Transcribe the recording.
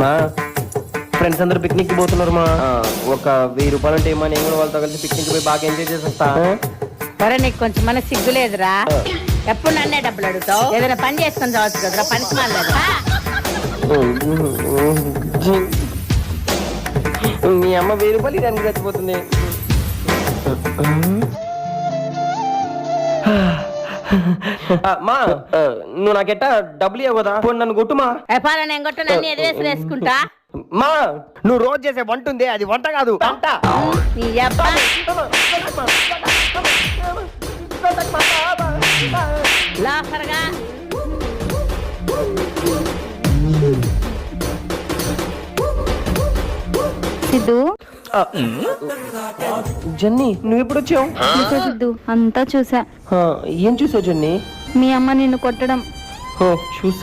మా ఫ్రెండ్స్ అందరూ పిక్నిక్ పోతున్నారు మా ఒక 1000 రూపాయలు అంటే ఏమో నేను కూడా వాళ్ళతో కలిసి పిక్నిక్ పోయి బాగా ఎంజాయ్ చేసేస్తా. సరే నీకు కొంచెం మన సిగ్గులేదురా, ఎప్పుడు నన్నే డబ్బులు అడుగుతావు? ఏదైనా పని చేసుకొని చదవచ్చు కదరా, పనికి మాలేదు. మీ అమ్మ 1000 రూపాయలు దానికి చచ్చిపోతుంది. మా నువ్వు నాకెట్టా డబ్బులు ఇవ్వదా? నన్ను కొట్టుమా. పాల నేను కొట్టు, నన్ను ఎదివేసి వేసుకుంటా. మా నువ్వు రోజు చేసే వంట ఉంది, అది వంట కాదు వంట. నీ అబ్బా లాఫర్గా సిద్ధు జన్ని నువ్వు ఎప్పుడు వచ్చావు? చూసా సిద్ధు, అంతా చూసా. ఏం చూసావు జన్ని? మీ అమ్మ నిన్ను కొట్టడం. చూసా.